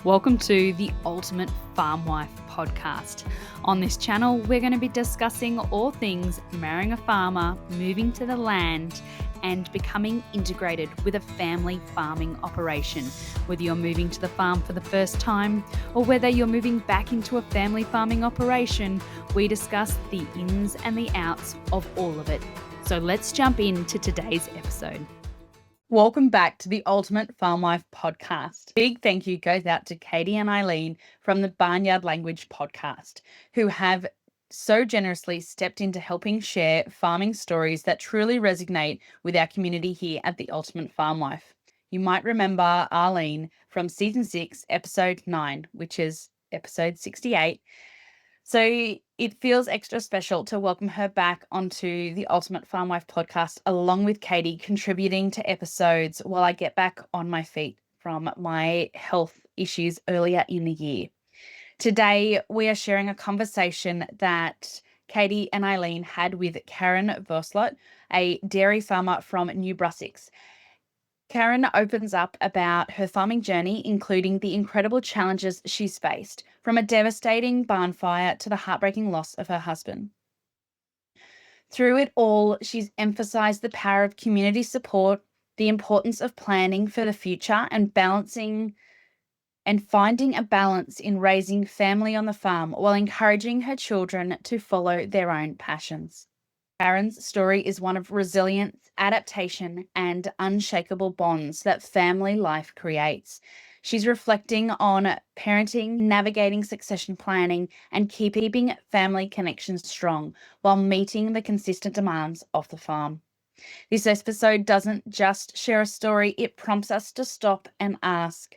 Welcome to the Ultimate Farm Wife podcast. On this channel, we're going to be discussing all things marrying a farmer, moving to the land, and becoming integrated with a family farming operation. Whether you're moving to the farm for the first time or whether you're moving back into a family farming operation, we discuss the ins and the outs of all of it. So let's jump into today's episode. Welcome back to the Ultimate Farm Wife podcast. Big thank you goes out to Katie and Arlene from the Barnyard Language podcast, who have so generously stepped into helping share farming stories that truly resonate with our community here at the Ultimate Farm Wife. You might remember Arlene from season 6, episode 9, which is episode 68. So it feels extra special to welcome her back onto the Ultimate Farm Wife podcast, along with Katie contributing to episodes while I get back on my feet from my health issues earlier in the year. Today, we are sharing a conversation that Katie and Arlene had with Karen Verslot, a dairy farmer from New Brunswick. Karen opens up about her farming journey, including the incredible challenges she's faced, from a devastating barn fire to the heartbreaking loss of her husband. Through it all, she's emphasized the power of community support, the importance of planning for the future, and finding a balance in raising family on the farm while encouraging her children to follow their own passions. Karen's story is one of resilience, adaptation, and unshakable bonds that family life creates. She's reflecting on parenting, navigating succession planning, and keeping family connections strong while meeting the consistent demands of the farm. This episode doesn't just share a story, it prompts us to stop and ask,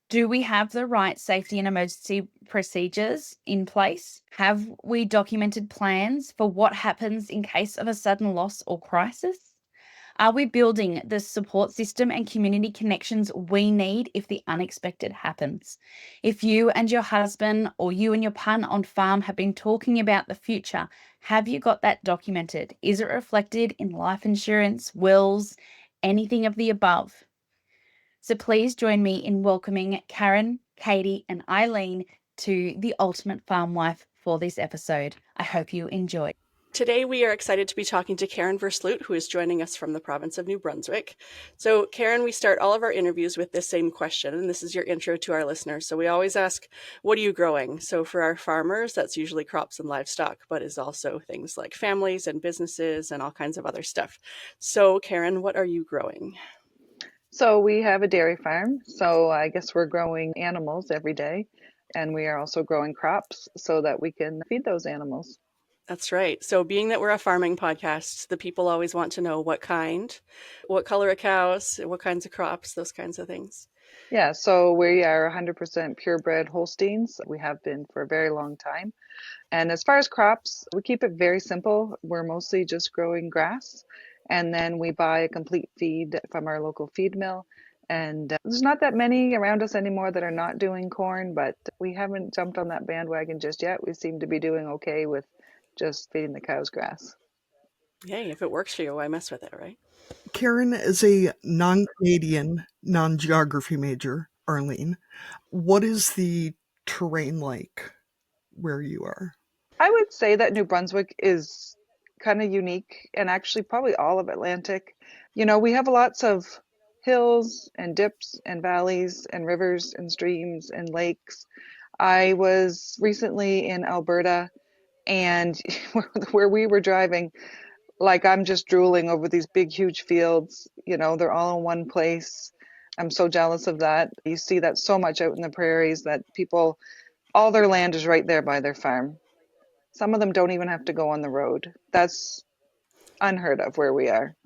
do we have the right safety and emergency procedures in place? Have we documented plans for what happens in case of a sudden loss or crisis? Are we building the support system and community connections we need if the unexpected happens? If you and your husband or you and your partner on farm have been talking about the future, have you got that documented? Is it reflected in life insurance, wills, anything of the above? So please join me in welcoming Karen, Katie, and Arlene to the Ultimate Farm Wife for this episode. I hope you enjoy. Today, we are excited to be talking to Karen Verslot, who is joining us from the province of New Brunswick. So, Karen, we start all of our interviews with this same question, and this is your intro to our listeners. So we always ask, what are you growing? So for our farmers, that's usually crops and livestock, but is also things like families and businesses and all kinds of other stuff. So, Karen, what are you growing? So we have a dairy farm, so I guess we're growing animals every day, and we are also growing crops so that we can feed those animals. That's right. So being that we're a farming podcast, the people always want to know what color of cows, what kinds of crops, those kinds of things. Yeah, so we are 100% purebred Holsteins. We have been for a very long time. And as far as crops, we keep it very simple. We're mostly just growing grass, and then we buy a complete feed from our local feed mill. And there's not that many around us anymore that are not doing corn, but we haven't jumped on that bandwagon just yet. We seem to be doing okay with just feeding the cows grass. Hey, if it works for you, why mess with it, right? Karen is a non-Canadian, non-geography major, Arlene. What is the terrain like where you are? I would say that New Brunswick is kind of unique, and actually probably all of Atlantic. You know, we have lots of hills and dips and valleys and rivers and streams and lakes. I was recently in Alberta, and where we were driving, like, I'm just drooling over these big, huge fields. You know, they're all in one place. I'm so jealous of that. You see that so much out in the prairies, that people, all their land is right there by their farm. Some of them don't even have to go on the road. That's unheard of where we are,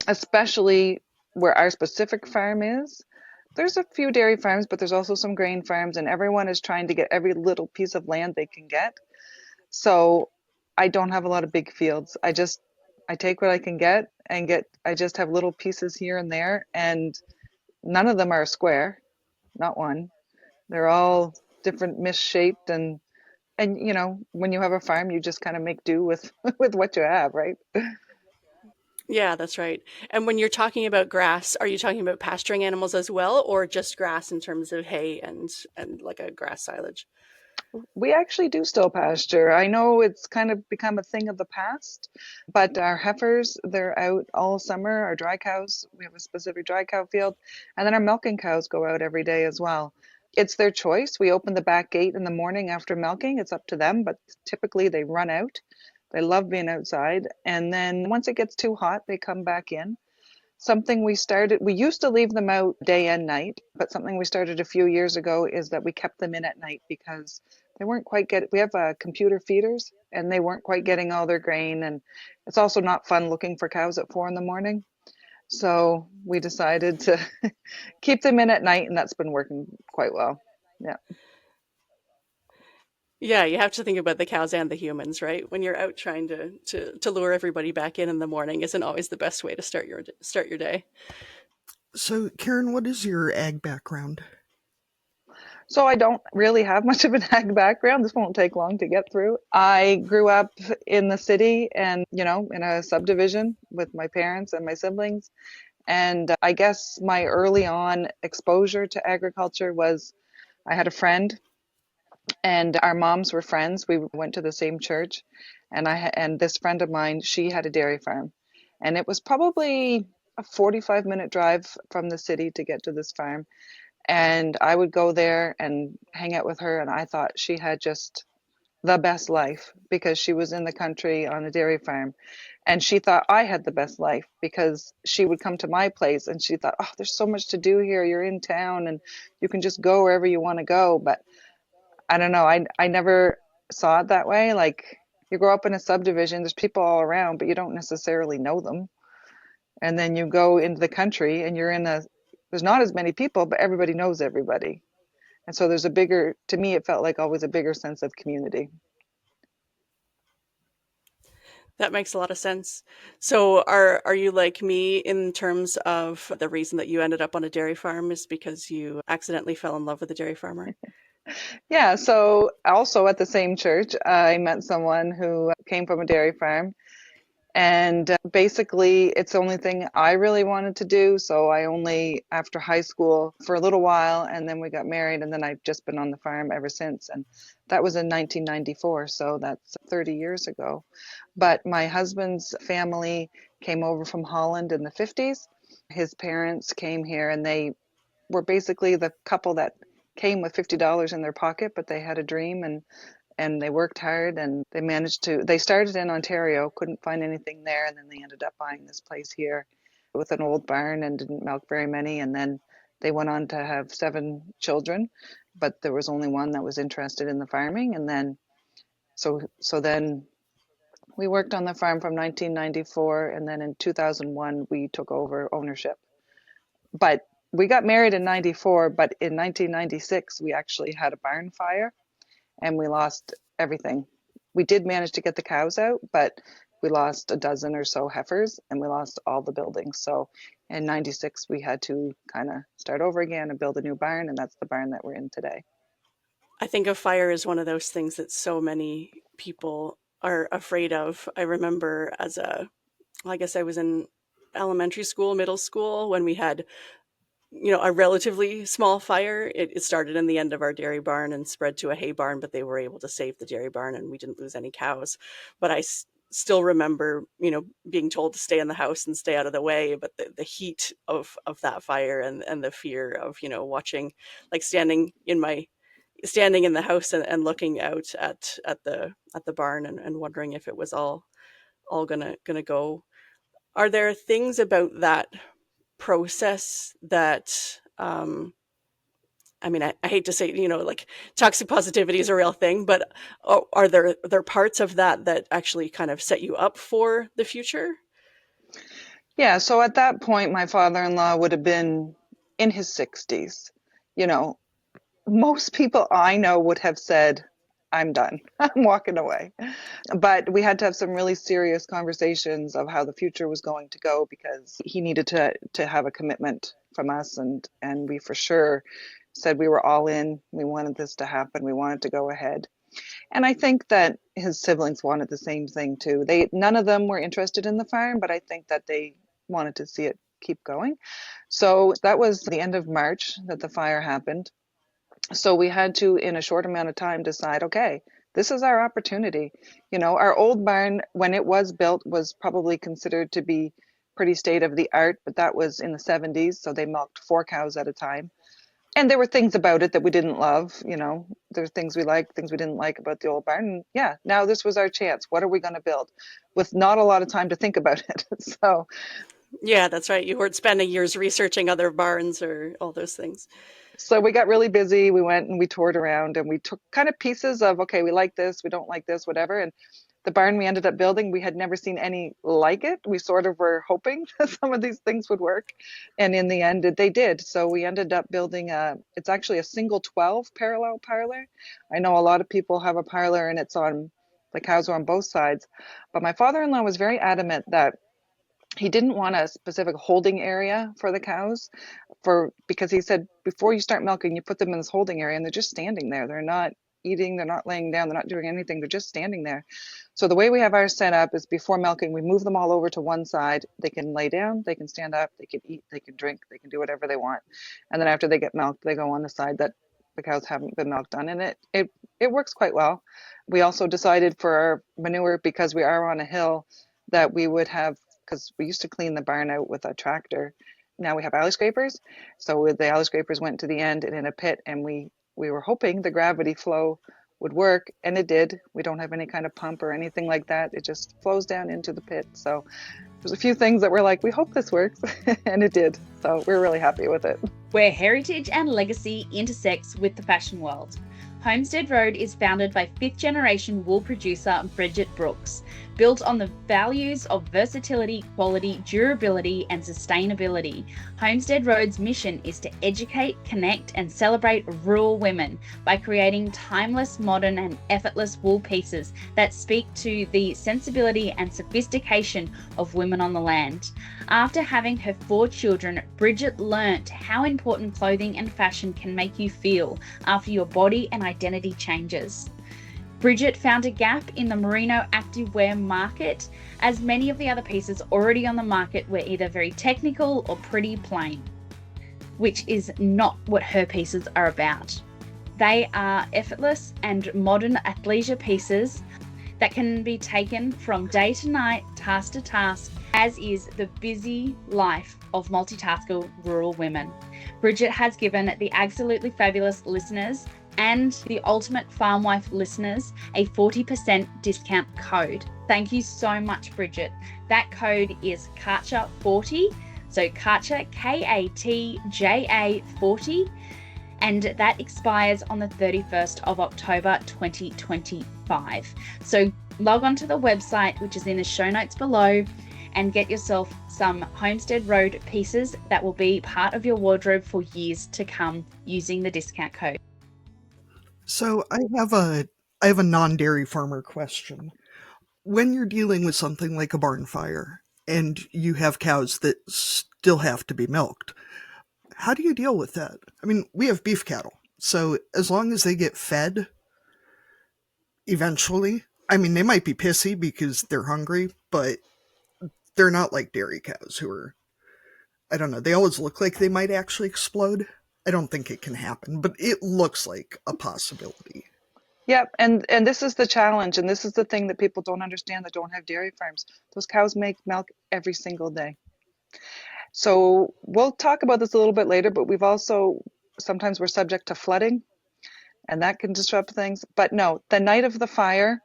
especially where our specific farm is. There's a few dairy farms, but there's also some grain farms, and everyone is trying to get every little piece of land they can get. So I don't have a lot of big fields. I take what I can get, I just have little pieces here and there, and none of them are square, not one. They're all different, misshaped, and you know, when you have a farm, you just kind of make do with with what you have, right? Yeah, that's right. And when you're talking about grass, are you talking about pasturing animals as well, or just grass in terms of hay and like a grass silage? We actually do still pasture. I know it's kind of become a thing of the past, but our heifers, they're out all summer. Our dry cows, we have a specific dry cow field, and then our milking cows go out every day as well. It's their choice. We open the back gate in the morning after milking. It's up to them, but typically they run out. They love being outside. And then once it gets too hot, they come back in. Something we started, we used to leave them out day and night, but something we started a few years ago is that we kept them in at night because they weren't quite getting, we have computer feeders and they weren't quite getting all their grain. And it's also not fun looking for cows at 4 in the morning. So we decided to keep them in at night, and that's been working quite well. Yeah. Yeah, you have to think about the cows and the humans, right? When you're out trying to lure everybody back in the morning isn't always the best way to start your day. So, Karen, what is your ag background? So I don't really have much of an ag background. This won't take long to get through. I grew up in the city and, in a subdivision with my parents and my siblings. And I guess my early on exposure to agriculture was I had a friend and our moms were friends. We went to the same church, and and this friend of mine, she had a dairy farm, and it was probably a 45-minute drive from the city to get to this farm. And I would go there and hang out with her, and I thought she had just the best life because she was in the country on a dairy farm. And she thought I had the best life because she would come to my place and she thought, oh, there's so much to do here. You're in town and you can just go wherever you want to go. But I don't know. I never saw it that way. Like you grow up in a subdivision, there's people all around, but you don't necessarily know them. And then you go into the country and there's not as many people, but everybody knows everybody. And so to me, it felt like always a bigger sense of community. That makes a lot of sense. So are you like me in terms of the reason that you ended up on a dairy farm is because you accidentally fell in love with a dairy farmer? Yeah. So also at the same church, I met someone who came from a dairy farm. And basically, it's the only thing I really wanted to do. So I only, after high school, for a little while, and then we got married, and then I've just been on the farm ever since. And that was in 1994, so that's 30 years ago. But my husband's family came over from Holland in the 50s. His parents came here, and they were basically the couple that came with $50 in their pocket, but they had a dream and they worked hard and they started in Ontario, couldn't find anything there, and then they ended up buying this place here with an old barn and didn't milk very many, and then they went on to have 7 children, but there was only one that was interested in the farming. And then then we worked on the farm from 1994, and then in 2001 we took over ownership. But we got married in 94, but in 1996 we actually had a barn fire and we lost everything. We did manage to get the cows out, but we lost a dozen or so heifers and we lost all the buildings. So in 96, we had to kind of start over again and build a new barn. And that's the barn that we're in today. I think a fire is one of those things that so many people are afraid of. I remember well, I guess I was in elementary school, middle school, when we had a relatively small fire. It started in the end of our dairy barn and spread to a hay barn, but they were able to save the dairy barn and we didn't lose any cows. But still remember, being told to stay in the house and stay out of the way. But the heat of that fire and the fear of, watching, like standing in the house and looking out at the barn and wondering if it was all gonna go. Are there things about that process that I mean, I hate to say, like toxic positivity is a real thing, but are there parts of that actually kind of set you up for the future? Yeah. So at that point, my father-in-law would have been in his 60s. You know, most people I know would have said, I'm done. I'm walking away. But we had to have some really serious conversations of how the future was going to go because he needed to have a commitment from us, and we for sure said we were all in. We wanted this to happen. We wanted to go ahead. And I think that his siblings wanted the same thing too. None of them were interested in the farm, but I think that they wanted to see it keep going. So that was the end of March that the fire happened. So we had to, in a short amount of time, decide, okay, this is our opportunity. Our old barn, when it was built, was probably considered to be pretty state of the art, but that was in the 70s. So they milked 4 cows at a time. And there were things about it that we didn't love. There's things we liked, things we didn't like about the old barn. And yeah, now this was our chance. What are we going to build? With not a lot of time to think about it. So Yeah, that's right. You weren't spending years researching other barns or all those things. So we got really busy. We went and we toured around and we took kind of pieces of, okay, we like this, we don't like this, whatever. And the barn we ended up building, we had never seen any like it. We sort of were hoping that some of these things would work. And in the end, they did. So we ended up building it's actually a single 12 parallel parlor. I know a lot of people have a parlor and the cows are on both sides. But my father-in-law was very adamant that he didn't want a specific holding area for the cows because he said, before you start milking, you put them in this holding area and they're just standing there. They're not eating, they're not laying down, they're not doing anything. They're just standing there. So the way we have ours set up is before milking, we move them all over to one side. They can lay down, they can stand up, they can eat, they can drink, they can do whatever they want. And then after they get milked, they go on the side that the cows haven't been milked on. And it works quite well. We also decided for our manure, because we are on a hill, that we would have, because we used to clean the barn out with a tractor. Now we have alley scrapers. So the alley scrapers went to the end and in a pit, and we were hoping the gravity flow would work, and it did. We don't have any kind of pump or anything like that. It just flows down into the pit. So there's a few things that we're like, we hope this works, and it did. So we're really happy with it. Where heritage and legacy intersects with the fashion world. Homestead Road is founded by 5th generation wool producer Bridget Brooks, built on the values of versatility, quality, durability, and sustainability. Homestead Road's mission is to educate, connect, and celebrate rural women by creating timeless, modern, and effortless wool pieces that speak to the sensibility and sophistication of women on the land. After having her 4 children, Bridget learnt how important clothing and fashion can make you feel after your body and identity changes. Bridget found a gap in the merino activewear market, as many of the other pieces already on the market were either very technical or pretty plain, which is not what her pieces are about. They are effortless and modern athleisure pieces that can be taken from day to night, task to task, as is the busy life of multitasker rural women. Bridget has given the Absolutely Fabulous listeners and the Ultimate Farm Wife listeners a 40% discount code. Thank you so much, Bridget. That code is KATJA40, so KATJA, KATJA 40, and that expires on the 31st of October 2025. So log on to the website, which is in the show notes below, and get yourself some Homestead Road pieces that will be part of your wardrobe for years to come using the discount code. So I have a non-dairy farmer question. When you're dealing with something like a barn fire and you have cows that still have to be milked, how do you deal with that? I mean, we have beef cattle, so as long as they get fed eventually, I mean, they might be pissy because they're hungry, but they're not like dairy cows who are, I don't know, they always look like they might actually explode. I don't think it can happen, but it looks like a possibility. Yep, and this is the challenge, and this is the thing that people don't understand that don't have dairy farms. Those cows make milk every single day. So we'll talk about this a little bit later, but sometimes we're subject to flooding, and that can disrupt things. But no, the night of the fire,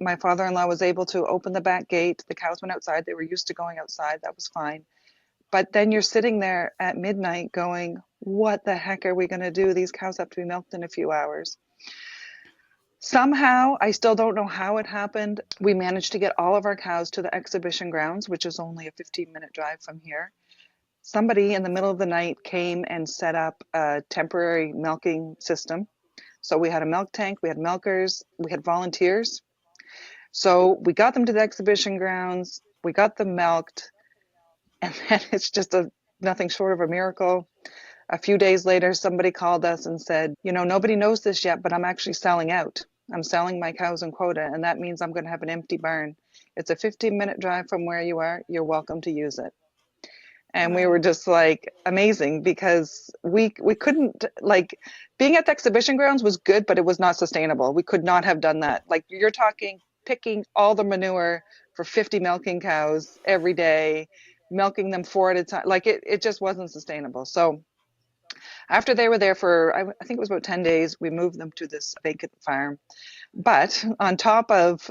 my father-in-law was able to open the back gate. The cows went outside. They were used to going outside. That was fine. But then you're sitting there at midnight going, what the heck are we going to do? These cows have to be milked in a few hours. Somehow, I still don't know how it happened, we managed to get all of our cows to the exhibition grounds, which is only a 15-minute drive from here. Somebody in the middle of the night came and set up a temporary milking system. So we had a milk tank, we had milkers, we had volunteers. So we got them to the exhibition grounds, we got them milked, and then it's just nothing short of a miracle. A few days later, somebody called us and said, nobody knows this yet, but I'm actually selling out. I'm selling my cows and quota, and that means I'm going to have an empty barn. It's a 15-minute drive from where you are. You're welcome to use it. And we were Wow. just like amazing because we couldn't, like, being at the exhibition grounds was good, but it was not sustainable. We could not have done that. Like, you're talking picking all the manure for 50 milking cows every day, milking them 4 at a time. Like, it just wasn't sustainable. So after they were there for, I think it was about 10 days, we moved them to this vacant farm. But on top of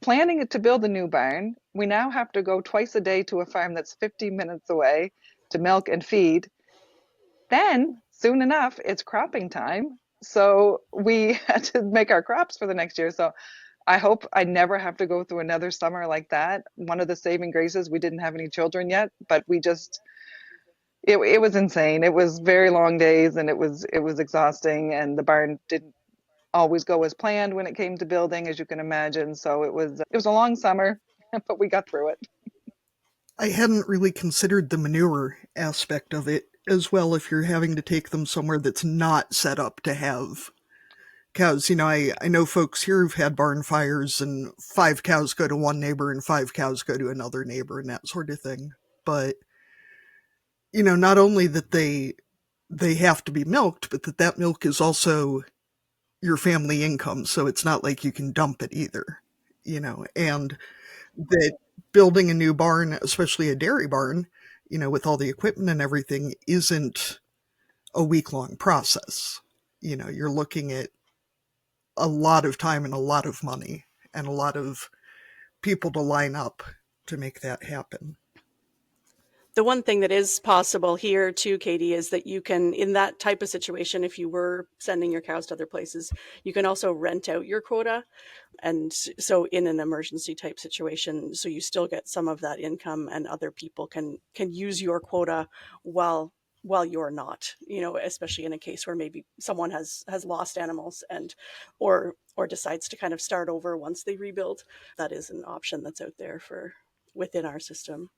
planning to build a new barn, we now have to go twice a day to a farm that's 15 minutes away to milk and feed. Then, soon enough, it's cropping time. So we had to make our crops for the next year. So I hope I never have to go through another summer like that. One of the saving graces, we didn't have any children yet, but it was insane. It was very long days, and it was exhausting, and the barn didn't always go as planned when it came to building, as you can imagine. So it was a long summer, but we got through it. I hadn't really considered the manure aspect of it as well if you're having to take them somewhere that's not set up to have cows. I know folks here who've had barn fires and 5 cows go to one neighbor and 5 cows go to another neighbor and that sort of thing. But, not only that they have to be milked, but that milk is also your family income. So it's not like you can dump it either, and that building a new barn, especially a dairy barn, with all the equipment and everything, isn't a week-long process. You're looking at a lot of time and a lot of money and a lot of people to line up to make that happen. The one thing that is possible here too, Katie, is that you can, in that type of situation, if you were sending your cows to other places, you can also rent out your quota. And so in an emergency type situation, so you still get some of that income and other people can use your quota while you're not, especially in a case where maybe someone has lost animals and or decides to kind of start over once they rebuild. That is an option that's out there for within our system.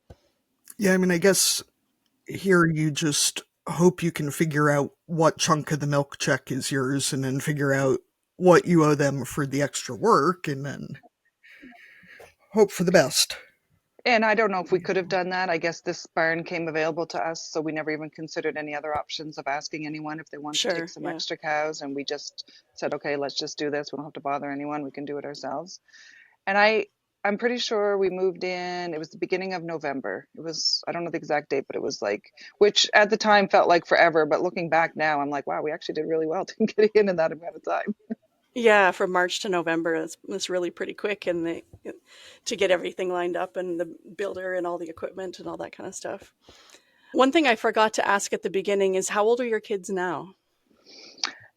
Yeah, I guess here you just hope you can figure out what chunk of the milk check is yours and then figure out what you owe them for the extra work and then hope for the best. And I don't know if we could have done that. I guess this barn came available to us, so we never even considered any other options of asking anyone if they wanted to take Sure, some yeah. extra cows. And we just said, okay, let's just do this. We don't have to bother anyone. We can do it ourselves. And I'm pretty sure we moved in, it was the beginning of November. It was, I don't know the exact date, but it was like, which at the time felt like forever. But looking back now, I'm like, wow, we actually did really well to get in that amount of time. Yeah, from March to November, that's really pretty quick, and to get everything lined up and the builder and all the equipment and all that kind of stuff. One thing I forgot to ask at the beginning is how old are your kids now?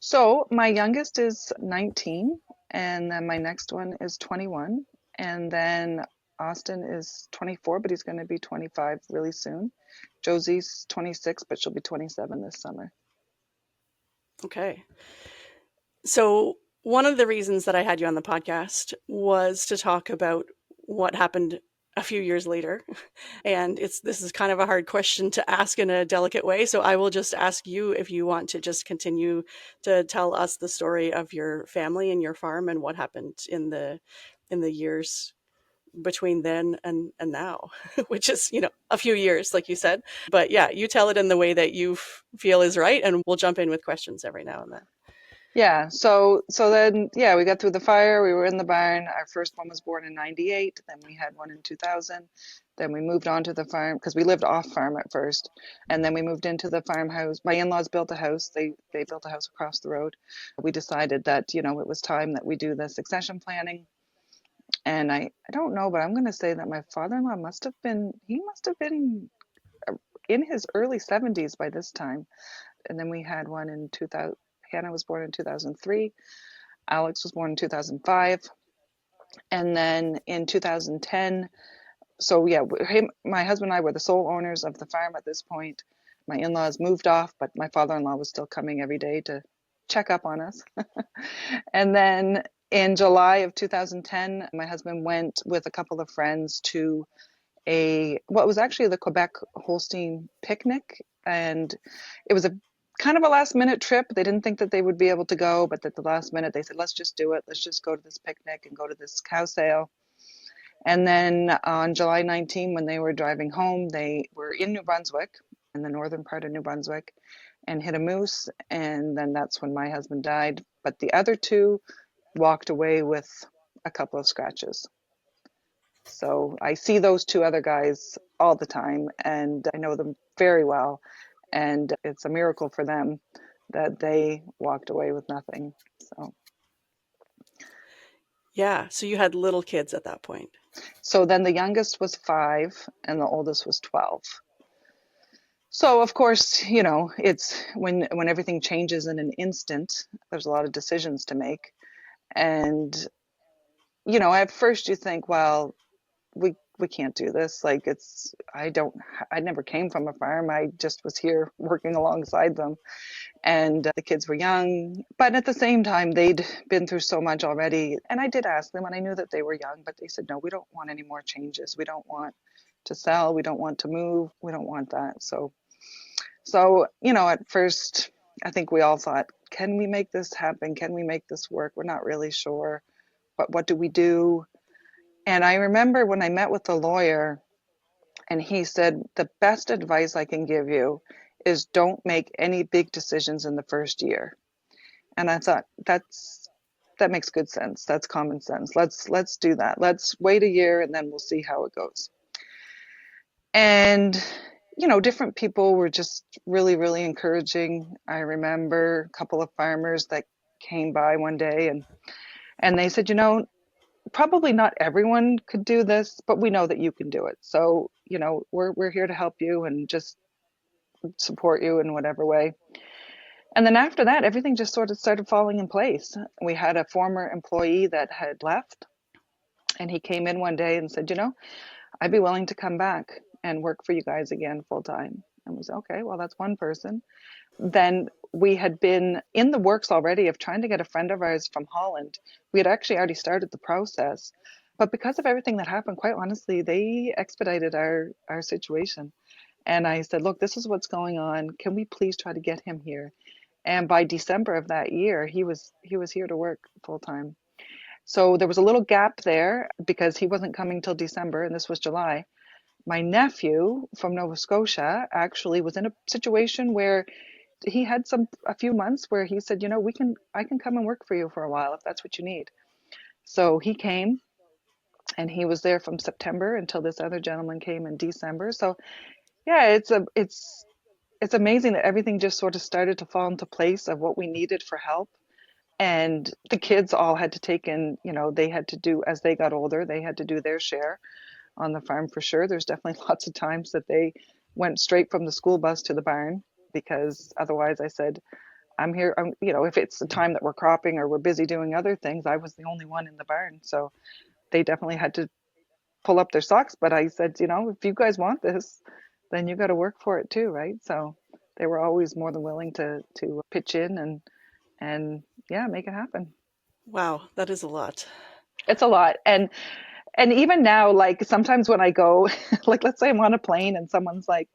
So my youngest is 19, and then my next one is 21, and then Austin is 24, but he's going to be 25 really soon. Josie's 26, but she'll be 27 this summer. Okay. So one of the reasons that I had you on the podcast was to talk about what happened a few years later. And this is kind of a hard question to ask in a delicate way. So I will just ask you if you want to just continue to tell us the story of your family and your farm and what happened in the years between then and now, which is, a few years, like you said. But yeah, you tell it in the way that you feel is right, and we'll jump in with questions every now and then. Yeah, so then yeah, we got through the fire, we were in the barn. Our first one was born in 98, then we had one in 2000. Then we moved on to the farm because we lived off farm at first. And then we moved into the farmhouse. My in-laws built a house. They built a house across the road. We decided that, it was time that we do the succession planning. And I don't know, but I'm going to say that my father-in-law must have been in his early 70s by this time. And then we had one in 2000. Hannah was born in 2003. Alex was born in 2005. And then in 2010, so yeah, my husband and I were the sole owners of the farm at this point. My in-laws moved off, but my father-in-law was still coming every day to check up on us. And then in July of 2010, my husband went with a couple of friends to what was actually the Quebec Holstein picnic. And it was a kind of a last minute trip. They didn't think that they would be able to go, but at the last minute they said, let's just do it. Let's just go to this picnic and go to this cow sale. And then on July 19, when they were driving home, they were in New Brunswick, in the northern part of New Brunswick, and hit a moose. And then that's when my husband died. But the other two walked away with a couple of scratches. So I see those two other guys all the time, and I know them very well. And it's a miracle for them that they walked away with nothing. So, Yeah. So you had little kids at that point. so then the youngest was 5 and the oldest was 12. So of course, it's when everything changes in an instant, there's a lot of decisions to make. And, at first you think, well, we can't do this. Like I never came from a farm. I just was here working alongside them. And the kids were young, but at the same time, they'd been through so much already. And I did ask them, and I knew that they were young, but they said, no, we don't want any more changes. We don't want to sell. We don't want to move. We don't want that. So, at first, I think we all thought, can we make this happen? Can we make this work? We're not really sure. But what do we do? And I remember when I met with the lawyer, and he said, the best advice I can give you is don't make any big decisions in the first year. And I thought that makes good sense. That's common sense. Let's do that. Let's wait a year and then we'll see how it goes. And different people were just really, really encouraging. I remember a couple of farmers that came by one day and they said, probably not everyone could do this, but we know that you can do it. So, we're here to help you and just support you in whatever way. And then after that, everything just sort of started falling in place. We had a former employee that had left, and he came in one day and said, I'd be willing to come back and work for you guys again full time. And we said, okay, well, that's one person. Then we had been in the works already of trying to get a friend of ours from Holland. We had actually already started the process. But because of everything that happened, quite honestly, they expedited our situation. And I said, look, this is what's going on. Can we please try to get him here? And by December of that year, he was here to work full time. So there was a little gap there because he wasn't coming till December, and this was July. My nephew from Nova Scotia actually was in a situation where he had a few months where he said, I can come and work for you for a while if that's what you need. So he came, and he was there from September until this other gentleman came in December. So yeah, it's amazing that everything just sort of started to fall into place of what we needed for help. And the kids all had to take in, they had to do, as they got older, they had to do their share on the farm for sure. There's definitely lots of times that they went straight from the school bus to the barn because otherwise I said, I'm here, if it's the time that we're cropping or we're busy doing other things, I was the only one in the barn. So they definitely had to pull up their socks. But I said, if you guys want this, then you got to work for it too, right? So they were always more than willing to pitch in and yeah, make it happen. Wow, that is a lot. It's a lot. And even now, like sometimes when I go, like let's say I'm on a plane and someone's like,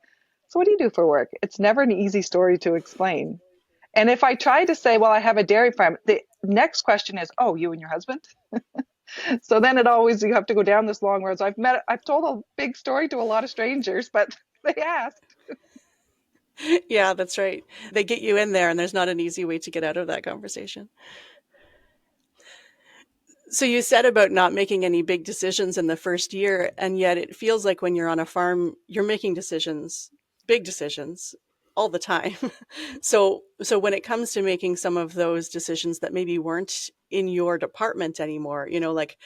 so what do you do for work? It's never an easy story to explain. And if I try to say, well, I have a dairy farm, the next question is, oh, you and your husband? So then you have to go down this long road. So I've told a big story to a lot of strangers, but they ask. Yeah, that's right. They get you in there and there's not an easy way to get out of that conversation. So you said about not making any big decisions in the first year, and yet it feels like when you're on a farm, you're making decisions, big decisions all the time. So when it comes to making some of those decisions that maybe weren't in your department anymore, like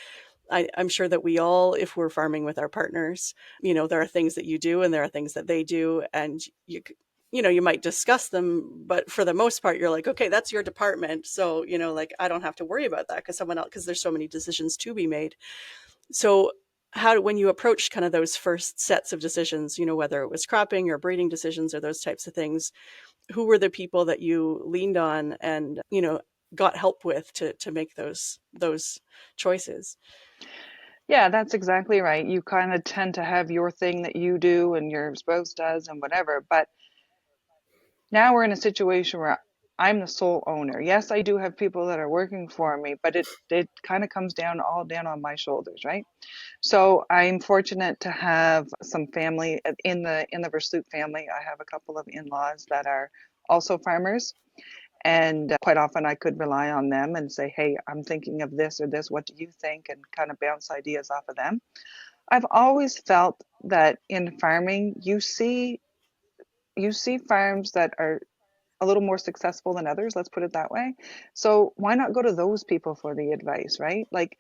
I'm sure that we all, if we're farming with our partners, there are things that you do and there are things that they do, and you might discuss them, but for the most part, you're like, okay, that's your department. So, like, I don't have to worry about that because there's so many decisions to be made. So when you approached kind of those first sets of decisions, whether it was cropping or breeding decisions or those types of things, who were the people that you leaned on and, got help with to make those choices? Yeah, that's exactly right. You kind of tend to have your thing that you do and your spouse does and whatever. But Now we're in a situation where I'm the sole owner. Yes, I do have people that are working for me, but it kind of comes down on my shoulders, right? So I'm fortunate to have some family in the Versloot family. I have a couple of in-laws that are also farmers, and quite often I could rely on them and say, "Hey, I'm thinking of this or this. What do you think?" and kind of bounce ideas off of them. I've always felt that in farming, you see farms that are a little more successful than others, let's put it that way. So why not go to those people for the advice, right? Like,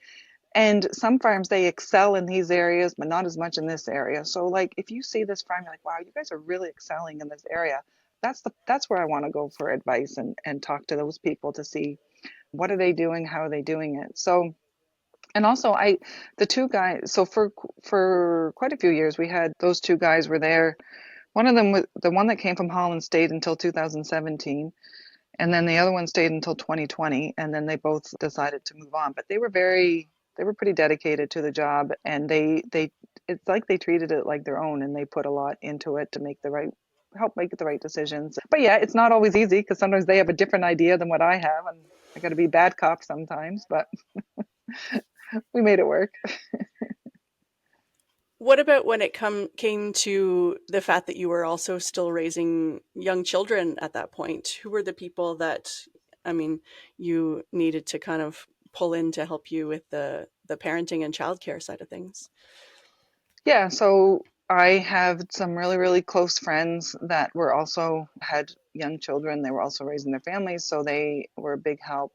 and some farms, they excel in these areas, but not as much in this area. So like, if you see this farm, you're like, wow, you guys are really excelling in this area. That's where I want to go for advice and talk to those people to see what are they doing, how are they doing it. So, and also the two guys, so for quite a few years, we had those two guys were there. One of them was the one that came from Holland stayed until 2017, and then the other one stayed until 2020, and then they both decided to move on. But they were pretty dedicated to the job, and they it's like they treated it like their own, and they put a lot into it to help make the right decisions. But yeah, it's not always easy because sometimes they have a different idea than what I have, and I got to be bad cop sometimes, but we made it work. What about when it came to the fact that you were also still raising young children at that point? Who were the people that, I mean, you needed to kind of pull in to help you with the parenting and childcare side of things? Yeah, so I have some really, really close friends that were also had young children. They were also raising their families, so they were a big help.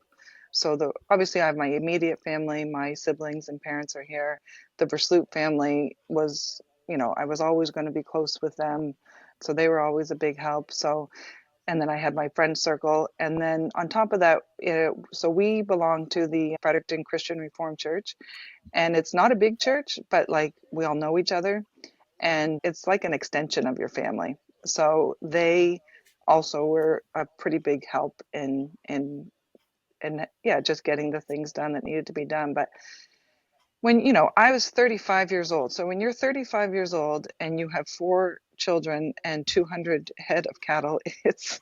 So obviously I have my immediate family, my siblings and parents are here. The Versloot family was, I was always going to be close with them. So they were always a big help. So, and then I had my friend circle. And then on top of that, so we belong to the Fredericton Christian Reformed Church. And it's not a big church, but like we all know each other and it's like an extension of your family. So they also were a pretty big help in yeah, just getting the things done that needed to be done. But when, I was 35 years old. So when you're 35 years old and you have 4 children and 200 head of cattle, it's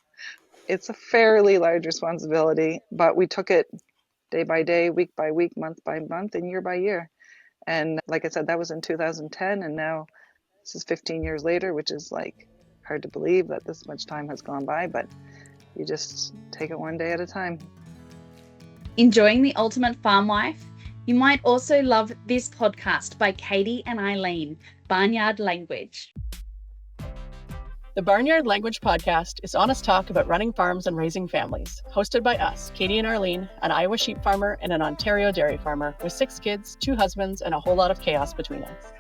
a fairly large responsibility, but we took it day by day, week by week, month by month, and year by year. And like I said, that was in 2010, and now this is 15 years later, which is like hard to believe that this much time has gone by, but you just take it one day at a time. Enjoying The Ultimate Farm Wife? You might also love this podcast by Katie and Arlene, Barnyard Language. The Barnyard Language Podcast is honest talk about running farms and raising families, hosted by us, Katie and Arlene, an Iowa sheep farmer and an Ontario dairy farmer with 6 kids, 2 husbands, and a whole lot of chaos between us.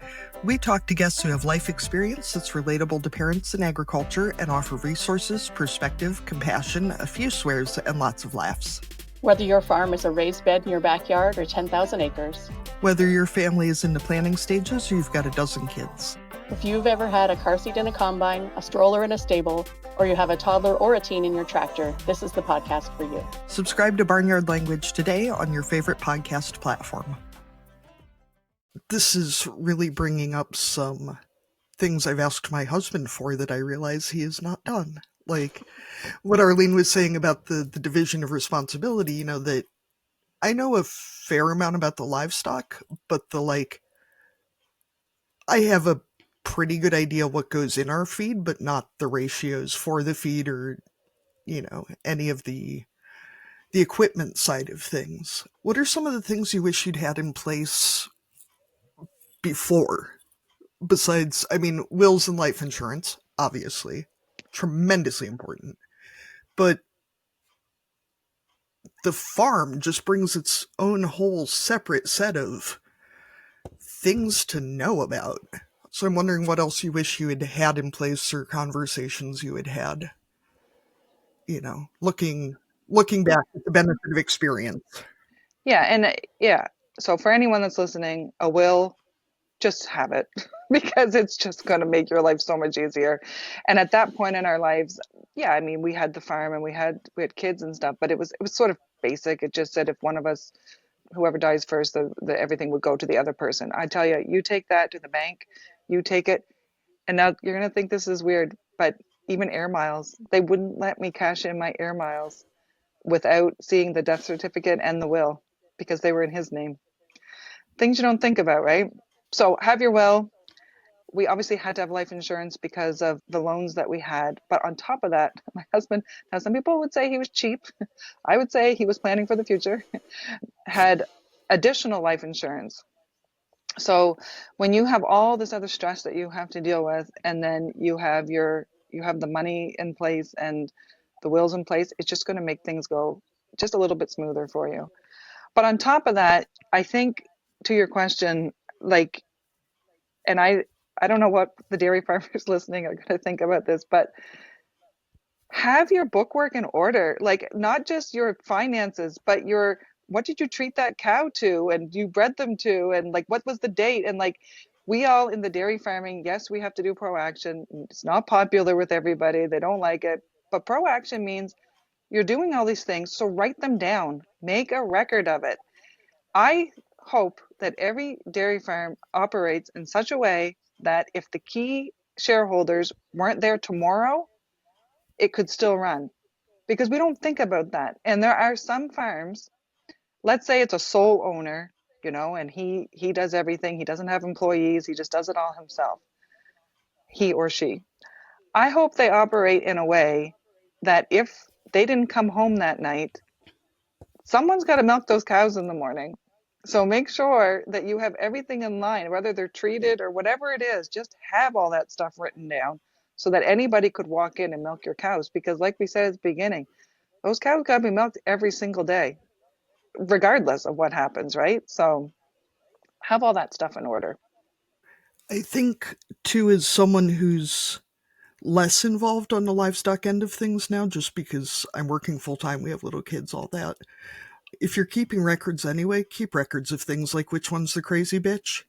We talk to guests who have life experience that's relatable to parents in agriculture and offer resources, perspective, compassion, a few swears, and lots of laughs. Whether your farm is a raised bed in your backyard or 10,000 acres. Whether your family is in the planning stages or you've got a dozen kids. If you've ever had a car seat in a combine, a stroller in a stable, or you have a toddler or a teen in your tractor, this is the podcast for you. Subscribe to Barnyard Language today on your favorite podcast platform. This is really bringing up some things I've asked my husband for that I realize he has not done. Like what Arlene was saying about the division of responsibility, that I know a fair amount about the livestock, but I have a pretty good idea what goes in our feed, but not the ratios for the feed or, any of the equipment side of things. What are some of the things you wish you'd had in place before? Besides, wills and life insurance, obviously, tremendously important. But the farm just brings its own whole separate set of things to know about. So I'm wondering what else you wish you had had in place or conversations you had had, looking back at the benefit of experience. Yeah. And yeah. So for anyone that's listening, a will, just have it because it's just going to make your life so much easier. And at that point in our lives, yeah, we had the farm and we had kids and stuff, but it was sort of basic. It just said if one of us, whoever dies first, the everything would go to the other person. I tell you, you take that to the bank, you take it, and now you're going to think this is weird, but even air miles. They wouldn't let me cash in my air miles without seeing the death certificate and the will because they were in his name. Things you don't think about, right? So have your will. We obviously had to have life insurance because of the loans that we had. But on top of that, my husband, now some people would say he was cheap. I would say he was planning for the future, had additional life insurance. So when you have all this other stress that you have to deal with, and then you have the money in place and the wills in place, it's just going to make things go just a little bit smoother for you. But on top of that, I think to your question, like, and I don't know what the dairy farmers listening are going to think about this, but have your bookwork in order, like not just your finances, but your what did you treat that cow to and you bred them to and like what was the date and like we all in the dairy farming, yes, we have to do pro-action. It's not popular with everybody. They don't like it. But pro-action means you're doing all these things, so write them down. Make a record of it. I hope that every dairy farm operates in such a way that if the key shareholders weren't there tomorrow, it could still run because we don't think about that. And there are some farms, let's say it's a sole owner, and he does everything. He doesn't have employees. He just does it all himself, he or she. I hope they operate in a way that if they didn't come home that night, someone's got to milk those cows in the morning. So make sure that you have everything in line, whether they're treated or whatever it is, just have all that stuff written down so that anybody could walk in and milk your cows. Because like we said at the beginning, those cows got to be milked every single day, regardless of what happens, right? So have all that stuff in order. I think, too, as someone who's less involved on the livestock end of things now, just because I'm working full time, we have little kids, all that. If you're keeping records anyway, keep records of things like which one's the crazy bitch.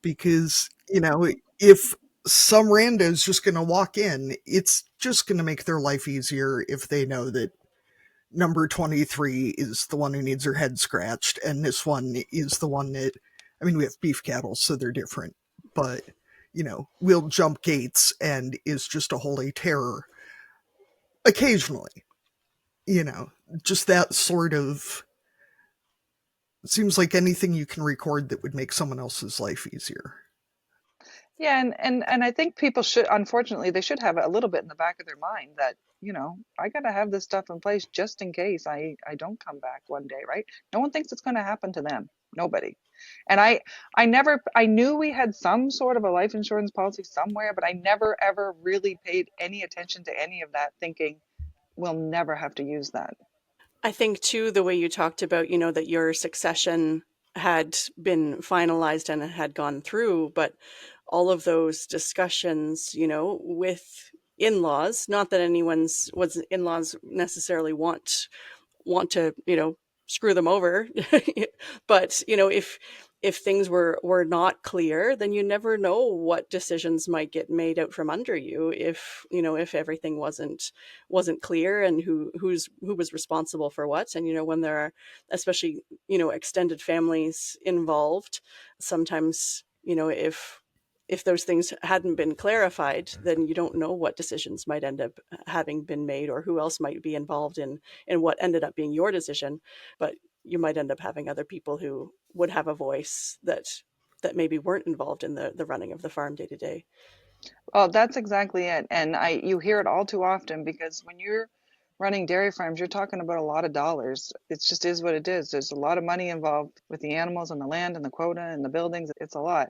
Because, if some rando's just going to walk in, it's just going to make their life easier if they know that number 23 is the one who needs her head scratched, and this one is the one that, I mean, we have beef cattle, so they're different, but, will jump gates and is just a holy terror occasionally. Just that sort of, it seems like anything you can record that would make someone else's life easier. Yeah, and I think people should, unfortunately, they should have it a little bit in the back of their mind that, I got to have this stuff in place just in case I don't come back one day, right? No one thinks it's going to happen to them. Nobody. And I knew we had some sort of a life insurance policy somewhere, but I never ever really paid any attention to any of that, thinking we'll never have to use that. I think too, the way you talked about, that your succession had been finalized and it had gone through, but all of those discussions, with in-laws, not that anyone's was in-laws necessarily want to, screw them over. But, if things were not clear, then you never know what decisions might get made out from under you if, if everything wasn't clear and who was responsible for what. And, when there are especially, extended families involved, sometimes, if those things hadn't been clarified, then you don't know what decisions might end up having been made or who else might be involved in what ended up being your decision. But you might end up having other people who would have a voice that maybe weren't involved in the running of the farm day to day. Well, that's exactly it. And you hear it all too often because when you're running dairy farms, you're talking about a lot of dollars. It just is what it is. There's a lot of money involved with the animals and the land and the quota and the buildings. It's a lot.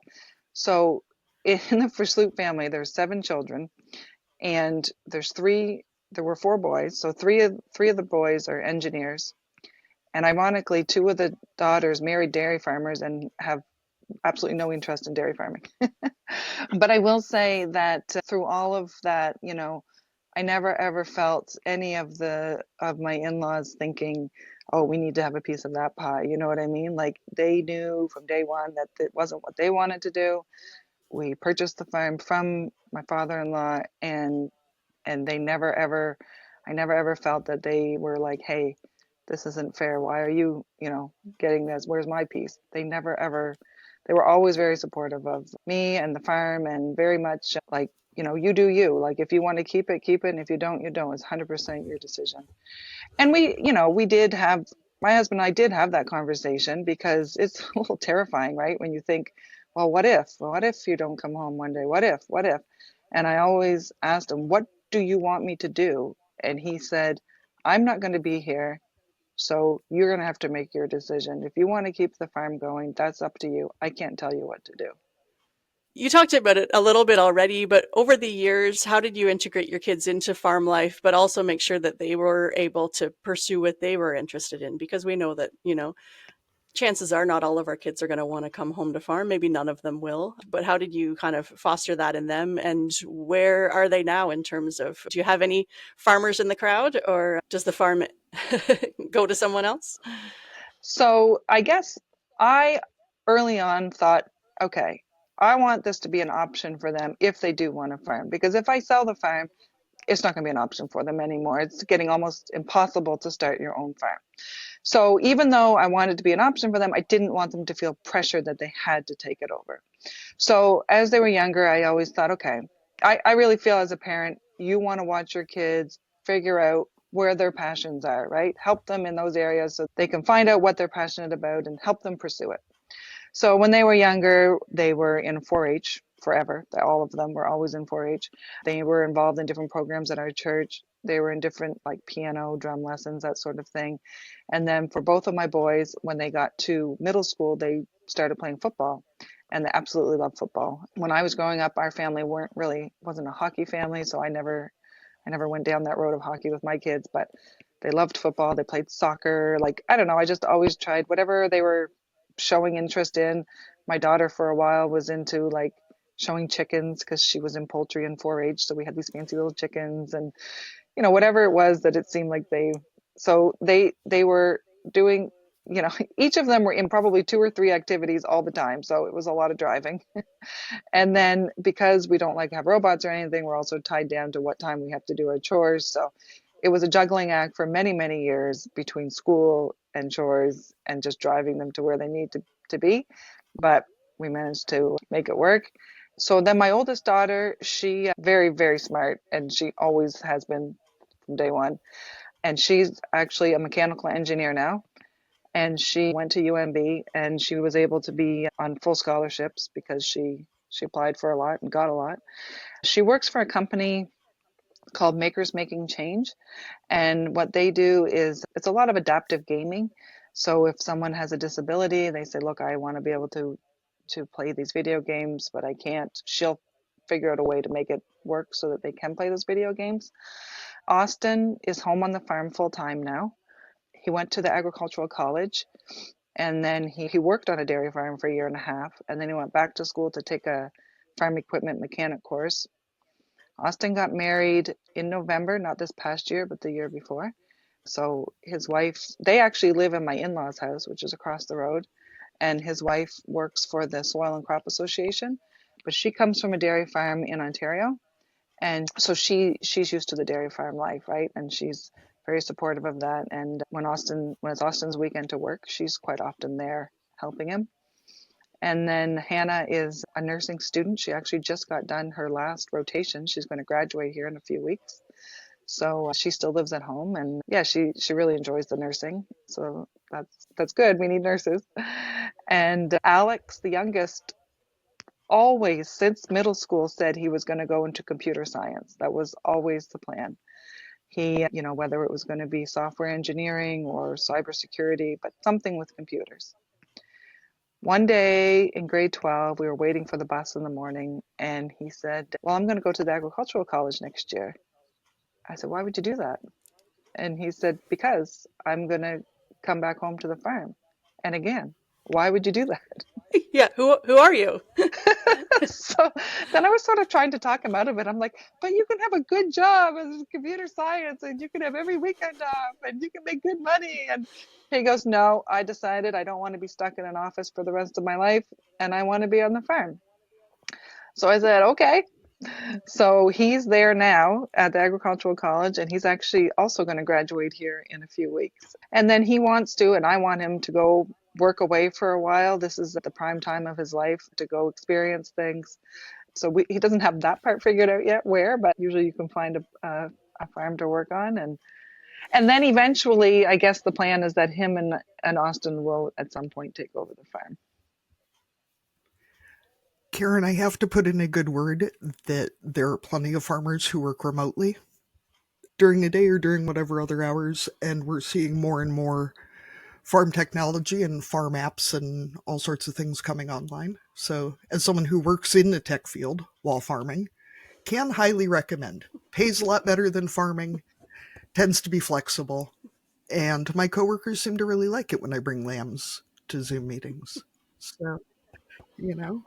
So in the Versloot family, there's 7 children and there were 4 boys. So three of the boys are engineers. And ironically, 2 of the daughters married dairy farmers and have absolutely no interest in dairy farming. But I will say that through all of that, I never ever felt any of my in-laws thinking, oh, we need to have a piece of that pie. You know what I mean? Like they knew from day one that it wasn't what they wanted to do. We purchased the farm from my father-in-law and I never ever felt that they were like, hey, this isn't fair. Why are you, getting this? Where's my piece? They were always very supportive of me and the farm and very much like you do you. Like, if you want to keep it, keep it. And if you don't, you don't. It's 100% your decision. And we did have, my husband and I did have that conversation, because it's a little terrifying, right? When you think, well, what if? Well, what if you don't come home one day? What if? What if? And I always asked him, what do you want me to do? And he said, I'm not going to be here. So you're going to have to make your decision. If you want to keep the farm going, that's up to you. I can't tell you what to do. You talked about it a little bit already, but over the years, how did you integrate your kids into farm life, but also make sure that they were able to pursue what they were interested in? Because we know that, chances are not all of our kids are going to want to come home to farm. Maybe none of them will. But how did you kind of foster that in them? And where are they now in terms of, do you have any farmers in the crowd, or does the farm go to someone else? So I guess I early on thought, okay, I want this to be an option for them if they do want to farm. Because if I sell the farm, it's not going to be an option for them anymore. It's getting almost impossible to start your own farm. So even though I wanted to be an option for them, I didn't want them to feel pressure that they had to take it over. So as they were younger, I always thought, okay, I really feel as a parent, you want to watch your kids figure out where their passions are, right? Help them in those areas so they can find out what they're passionate about and help them pursue it. So when they were younger, they were in 4-H forever. All of them were always in 4-H. They were involved in different programs at our church. They were in different, like, piano, drum lessons, that sort of thing. And then for both of my boys, when they got to middle school, they started playing football, and they absolutely loved football. When I was growing up, our family wasn't a hockey family, so I never went down that road of hockey with my kids, but they loved football. They played soccer. Like, I don't know, I just always tried whatever they were showing interest in. My daughter for a while was into, like, showing chickens, because she was in poultry and 4-H. So we had these fancy little chickens, and whatever it was that it seemed like they were doing, each of them were in probably 2 or 3 activities all the time. So it was a lot of driving. And then because we don't like to have robots or anything, we're also tied down to what time we have to do our chores. So it was a juggling act for many, many years between school and chores and just driving them to where they need to be. But we managed to make it work. So then my oldest daughter, she very, very smart, and she always has been from day one. And she's actually a mechanical engineer now. And she went to UMB, and she was able to be on full scholarships because she applied for a lot and got a lot. She works for a company called Makers Making Change. And what they do is it's a lot of adaptive gaming. So if someone has a disability, they say, look, I want to be able to play these video games, but I can't. She'll figure out a way to make it work so that they can play those video games. Austin is home on the farm full time now. He went to the agricultural college, and then he worked on a dairy farm for a year and a half, and then he went back to school to take a farm equipment mechanic course. Austin got married in November, not this past year, but the year before. So his wife, they actually live in my in-laws' house, which is across the road, and his wife works for the Soil and Crop Association, but she comes from a dairy farm in Ontario. And so she's used to the dairy farm life, right? And she's very supportive of that. And when it's Austin's weekend to work, she's quite often there helping him. And then Hannah is a nursing student. She actually just got done her last rotation. She's going to graduate here in a few weeks. So she still lives at home, and yeah, she really enjoys the nursing. So that's good. We need nurses. And Alex, the youngest, always since middle school said he was going to go into computer science. That was always the plan. He, whether it was going to be software engineering or cybersecurity, but something with computers. One day in grade 12, we were waiting for the bus in the morning, and he said, well, I'm going to go to the agricultural college next year. I said, why would you do that? And he said, because I'm going to come back home to the farm. And again, why would you do that? Yeah, who are you? So then I was sort of trying to talk him out of it. I'm like, but you can have a good job as computer science, and you can have every weekend off, and you can make good money. And he goes, no, I decided I don't want to be stuck in an office for the rest of my life, and I want to be on the farm. So I said, okay. So he's there now at the agricultural college, and he's actually also going to graduate here in a few weeks. And then he wants to, and I want him to go work away for a while. This is at the prime time of his life to go experience things. So he doesn't have that part figured out yet where, but usually you can find a farm to work on. And then eventually, I guess the plan is that him and Austin will at some point take over the farm. Karen, I have to put in a good word that there are plenty of farmers who work remotely during the day or during whatever other hours, and we're seeing more and more farm technology and farm apps and all sorts of things coming online. So, as someone who works in the tech field while farming, can highly recommend. Pays a lot better than farming, tends to be flexible, and my coworkers seem to really like it when I bring lambs to Zoom meetings. So, you know,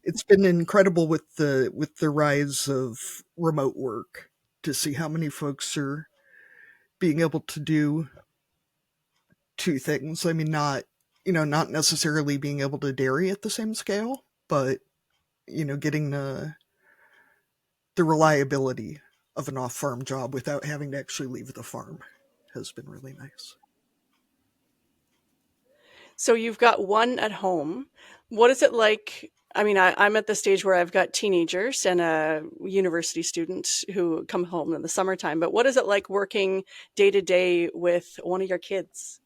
it's been incredible with the rise of remote work to see how many folks are being able to do two things. I mean, not necessarily being able to dairy at the same scale, but getting the reliability of an off-farm job without having to actually leave the farm has been really nice. So you've got one at home. What is it like? I mean, I'm at the stage where I've got teenagers and a university student who come home in the summertime, but what is it like working day to day with one of your kids?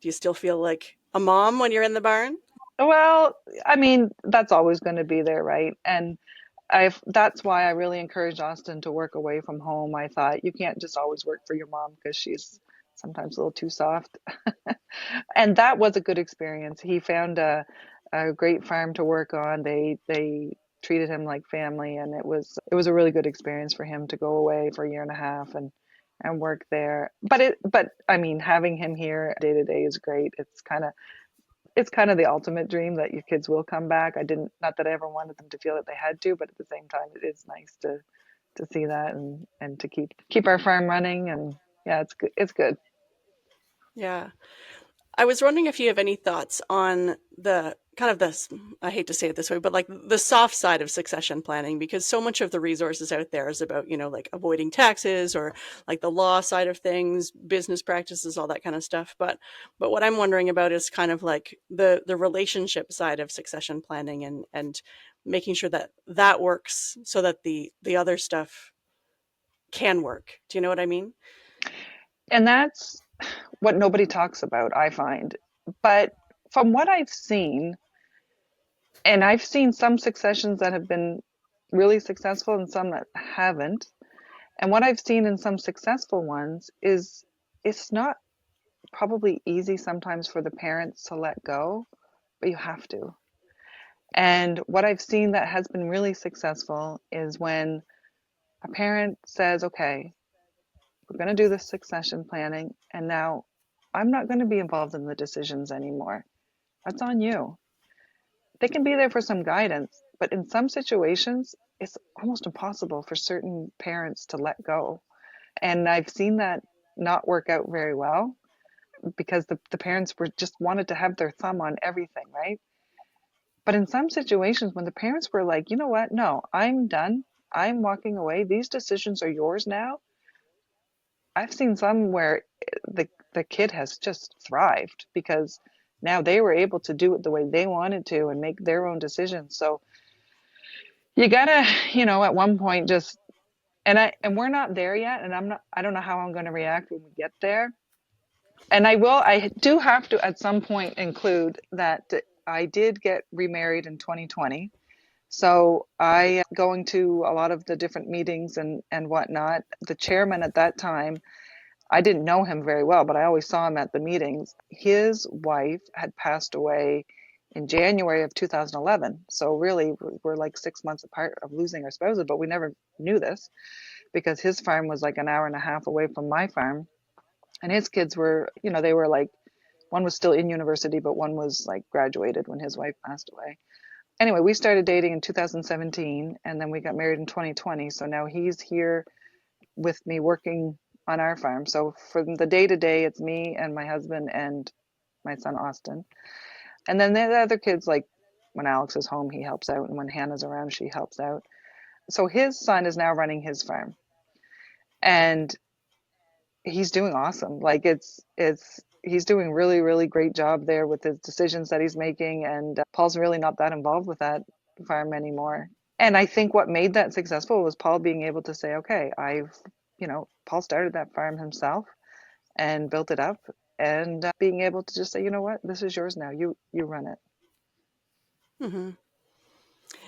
Do you still feel like a mom when you're in the barn? Well, I mean, that's always going to be there, right? And that's why I really encourage Austin to work away from home. I thought you can't just always work for your mom because she's sometimes a little too soft. And that was a good experience. He found a great farm to work on. They treated him like family, and it was a really good experience for him to go away for a year and a half and work there. But I mean, having him here day to day is great. It's kind of the ultimate dream that your kids will come back. I didn't, not that I ever wanted them to feel that they had to, but at the same time, it is nice to see that and to keep our farm running. And yeah, it's good. It's good. Yeah. I was wondering if you have any thoughts on the kind of this, I hate to say it this way, but like the soft side of succession planning, because so much of the resources out there is about, like avoiding taxes or like the law side of things, business practices, all that kind of stuff. But what I'm wondering about is kind of like the relationship side of succession planning and making sure that that works so that the other stuff can work. Do you know what I mean? And that's what nobody talks about, I find. But from what I've seen, and I've seen some successions that have been really successful and some that haven't. And what I've seen in some successful ones is it's not probably easy sometimes for the parents to let go, but you have to. And what I've seen that has been really successful is when a parent says, okay, we're going to do this succession planning, and now I'm not going to be involved in the decisions anymore. That's on you. They can be there for some guidance, but in some situations, it's almost impossible for certain parents to let go. And I've seen that not work out very well because the parents were just wanted to have their thumb on everything, right? But in some situations, when the parents were like, you know what, no, I'm done. I'm walking away. These decisions are yours now. I've seen some where the kid has just thrived because now they were able to do it the way they wanted to and make their own decisions. So you gotta, at one point just and we're not there yet, and I don't know how I'm gonna react when we get there. And I do have to at some point include that I did get remarried in 2020. So I going to a lot of the different meetings and whatnot. The chairman at that time, I didn't know him very well, but I always saw him at the meetings. His wife had passed away in January of 2011. So really, we're like 6 months apart of losing our spouses, but we never knew this because his farm was like an hour and a half away from my farm. And his kids were, they were like, one was still in university, but one was like graduated when his wife passed away. Anyway, we started dating in 2017 and then we got married in 2020. So now he's here with me working on our farm. So from the day to day, it's me and my husband and my son Austin. And then the other kids, like when Alex is home, he helps out, and when Hannah's around, she helps out. So his son is now running his farm, and he's doing awesome. Like he's doing really really great job there with the decisions that he's making. And Paul's really not that involved with that farm anymore. And I think what made that successful was Paul being able to say, okay, Paul started that farm himself and built it up, and being able to just say, you know what, this is yours now. You run it. Hmm.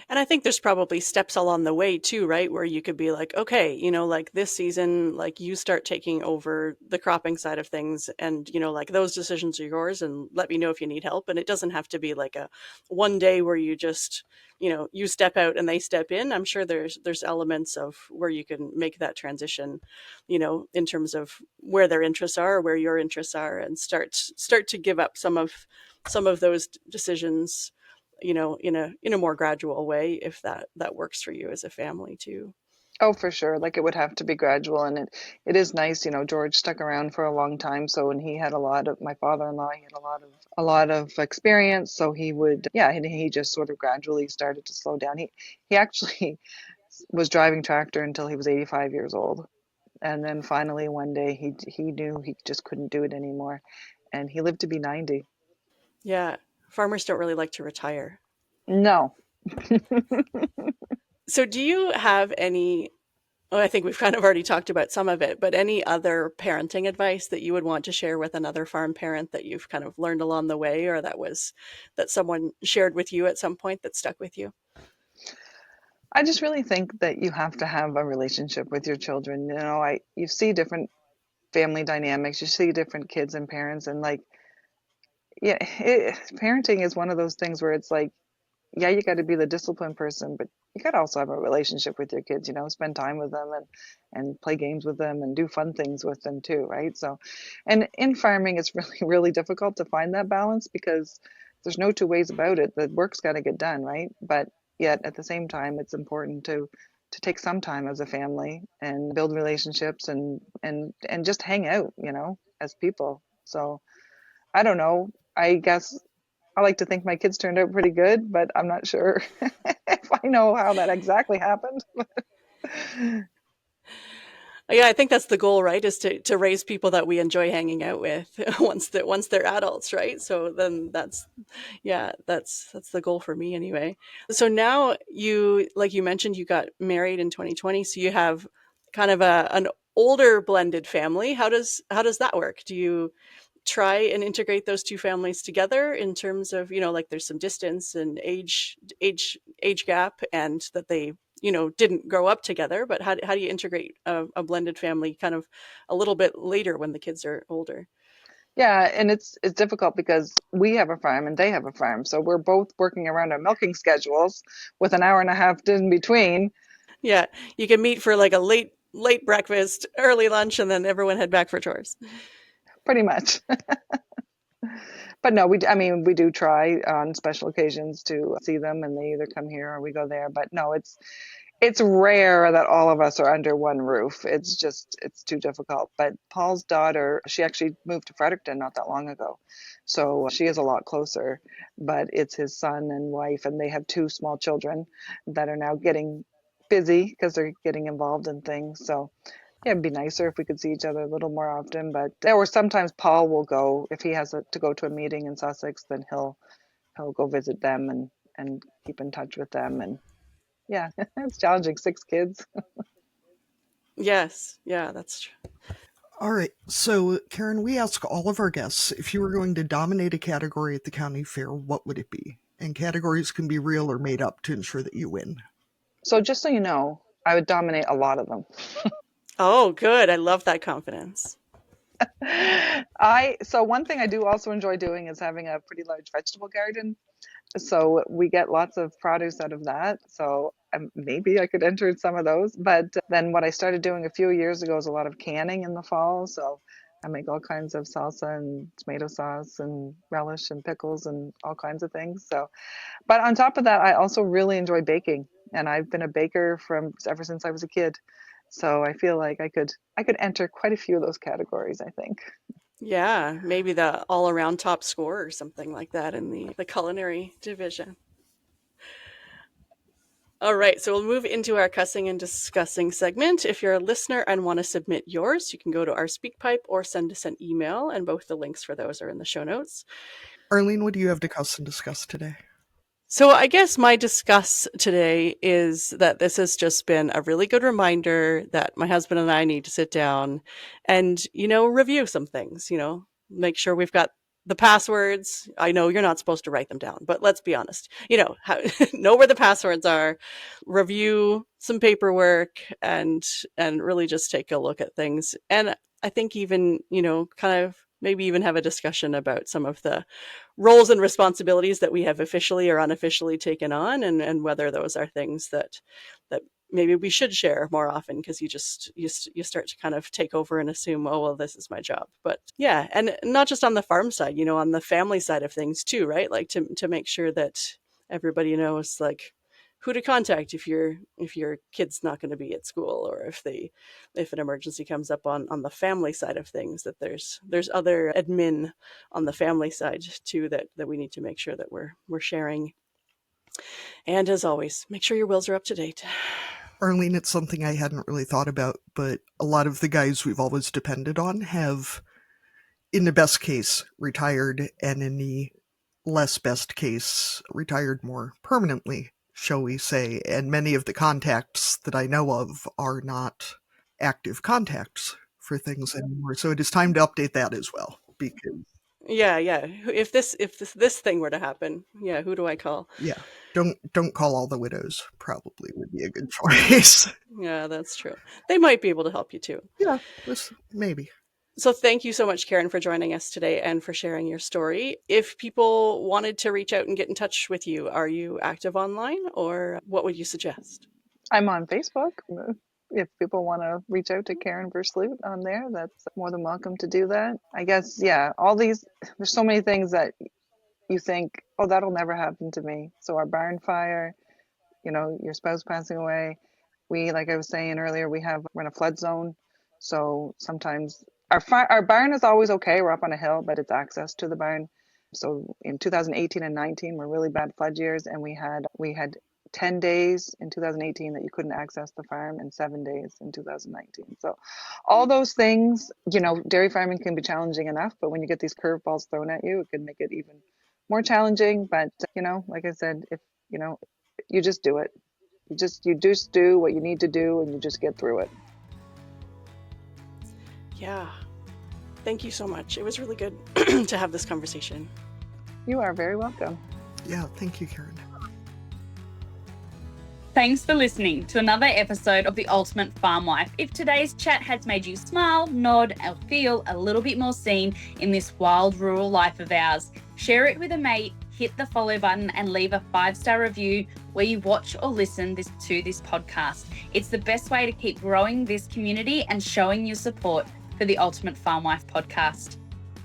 And I think there's probably steps along the way too, right? Where you could be like, okay, like this season, like you start taking over the cropping side of things and, like those decisions are yours and let me know if you need help. And it doesn't have to be like a one day where you just, you step out and they step in. I'm sure there's elements of where you can make that transition, in terms of where their interests are, where your interests are, and start to give up some of those decisions, in a more gradual way, if that works for you as a family too. Oh, for sure. Like it would have to be gradual, and it is nice. George stuck around for a long time, so and he had a lot of my father-in-law. He had a lot of experience, so he would, yeah, and he just sort of gradually started to slow down. He actually was driving tractor until he was 85 years old, and then finally one day he knew he just couldn't do it anymore, and he lived to be 90. Yeah, farmers don't really like to retire. No. So do you have any, well, I think we've kind of already talked about some of it, but any other parenting advice that you would want to share with another farm parent that you've kind of learned along the way, or that someone shared with you at some point that stuck with you? I just really think that you have to have a relationship with your children. You see different family dynamics, you see different kids and parents, and like, yeah, parenting is one of those things where it's like, yeah, you got to be the disciplined person, but you got to also have a relationship with your kids, spend time with them and play games with them and do fun things with them too, right? So, and in farming, it's really, really difficult to find that balance because there's no two ways about it. The work's got to get done, right? But yet at the same time, it's important to take some time as a family and build relationships and just hang out, as people. So, I don't know. I guess I like to think my kids turned out pretty good, but I'm not sure if I know how that exactly happened. Yeah, I think that's the goal, right? Is to raise people that we enjoy hanging out with once they're adults, right? So then that's the goal for me anyway. So now like you mentioned, you got married in 2020, so you have kind of an older blended family. How does that work? Do you try and integrate those two families together in terms of, like there's some distance and age gap, and that they, didn't grow up together, but how do you integrate a blended family kind of a little bit later when the kids are older? Yeah, and it's difficult because we have a farm and they have a farm, so we're both working around our milking schedules with an hour and a half in between, Yeah, you can meet for like a late breakfast, early lunch, and then everyone head back for chores. pretty much. But no, I mean, we do try on special occasions to see them, and they either come here or we go there. But no, it's rare that all of us are under one roof. It's too difficult. But Paul's daughter, she actually moved to Fredericton not that long ago. So she is a lot closer, but it's his son and wife, and they have two small children that are now getting busy because they're getting involved in things. So yeah, it'd be nicer if we could see each other a little more often. But there were sometimes Paul will go if he has to go to a meeting in Sussex, then he'll go visit them and keep in touch with them. And yeah, it's challenging. Six kids. Yes, yeah, that's true. All right. So, Karen, we ask all of our guests if you were going to dominate a category at the county fair, what would it be? And categories can be real or made up to ensure that you win. So just so you know, I would dominate a lot of them. Oh, good. I love that confidence. So one thing I do also enjoy doing is having a pretty large vegetable garden. So we get lots of produce out of that. So maybe I could enter in some of those. But then what I started doing a few years ago is a lot of canning in the fall. So I make all kinds of salsa and tomato sauce and relish and pickles and all kinds of things. So, but on top of that, I also really enjoy baking, and I've been a baker from ever since I was a kid. So I feel like I could enter quite a few of those categories, I think. Yeah, maybe the all around top score or something like that in the culinary division. All right, so we'll move into our cussing and discussing segment. If you're a listener and want to submit yours, you can go to our SpeakPipe or send us an email, and both the links for those are in the show notes. Arlene, what do you have to cuss and discuss today? So I guess my discuss today is that this has just been a really good reminder that my husband and I need to sit down and, review some things, make sure we've got the passwords. I know you're not supposed to write them down, but let's be honest, know where the passwords are, review some paperwork and really just take a look at things. And I think even, kind of maybe even have a discussion about some of the roles and responsibilities that we have officially or unofficially taken on, and whether those are things that maybe we should share more often, because you start to kind of take over and assume, oh well, this is my job. But yeah, and not just on the farm side, on the family side of things too, right? Like to make sure that everybody knows like who to contact if your kid's not going to be at school, or if an emergency comes up on the family side of things, that there's other admin on the family side too that we need to make sure that we're sharing. And as always, make sure your wills are up to date. Arlene, it's something I hadn't really thought about, but a lot of the guys we've always depended on have, in the best case, retired, and in the less best case, retired more permanently, shall we say. And many of the contacts that I know of are not active contacts for things anymore. So it is time to update that as well, because Yeah. If this thing were to happen, yeah, who do I call? yeah, don't call all the widows, probably would be a good choice. Yeah, that's true. They might be able to help you too. Yeah, maybe. So thank you so much, Karen, for joining us today and for sharing your story. If people wanted to reach out and get in touch with you, are you active online, or what would you suggest? I'm on Facebook. If people want to reach out to Karen Versloot on there, that's more than welcome to do that. I guess, yeah, there's so many things that you think, oh, that'll never happen to me. So our barn fire, your spouse passing away. Like I was saying earlier, we're in a flood zone. So sometimes our barn is always okay. We're up on a hill, but it's access to the barn. So in 2018 and 19 were really bad flood years, and we had 10 days in 2018 that you couldn't access the farm, and 7 days in 2019. So all those things, dairy farming can be challenging enough, but when you get these curveballs thrown at you, it can make it even more challenging. But like I said, if you just do it. You just do what you need to do, and you just get through it. Yeah. Thank you so much. It was really good to have this conversation. You are very welcome. Yeah, thank you, Karen. Thanks for listening to another episode of The Ultimate Farm Wife. If today's chat has made you smile, nod, or feel a little bit more seen in this wild rural life of ours, share it with a mate, hit the follow button, and leave a 5-star review where you watch or listen to this podcast. It's the best way to keep growing this community and showing your support for the Ultimate Farm Wife podcast.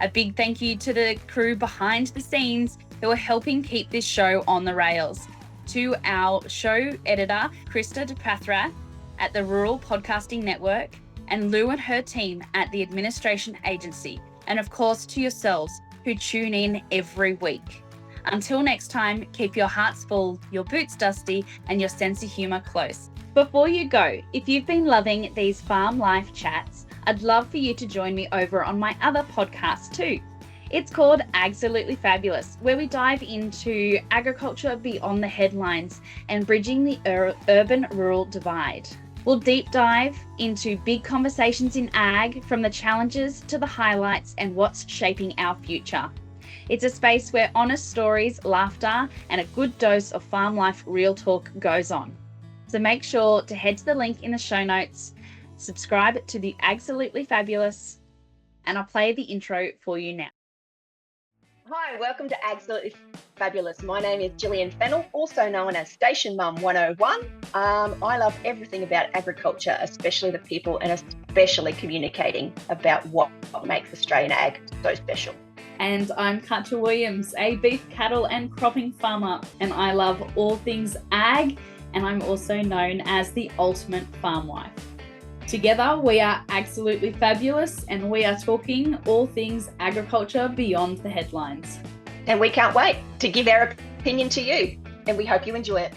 A big thank you to the crew behind the scenes who are helping keep this show on the rails. To our show editor, Krista DePathra at the Rural Podcasting Network, and Lou and her team at the Administration Agency, and of course to yourselves who tune in every week. Until next time, keep your hearts full, your boots dusty, and your sense of humour close. Before you go, if you've been loving these farm life chats, I'd love for you to join me over on my other podcast too. It's called Absolutely Fabulous, where we dive into agriculture beyond the headlines and bridging the urban-rural divide. We'll deep dive into big conversations in ag, from the challenges to the highlights and what's shaping our future. It's a space where honest stories, laughter, and a good dose of farm life real talk goes on. So make sure to head to the link in the show notes, subscribe to the Absolutely Fabulous, and I'll play the intro for you now. Hi, welcome to Absolutely Fabulous. My name is Gillian Fennell, also known as Station Mum 101. I love everything about agriculture, especially the people, and especially communicating about what makes Australian ag so special. And I'm Katja Williams, a beef, cattle and cropping farmer, and I love all things ag, and I'm also known as the Ultimate Farm Wife. Together, we are Absolutely Fabulous, and we are talking all things agriculture beyond the headlines. And we can't wait to give our opinion to you, and we hope you enjoy it.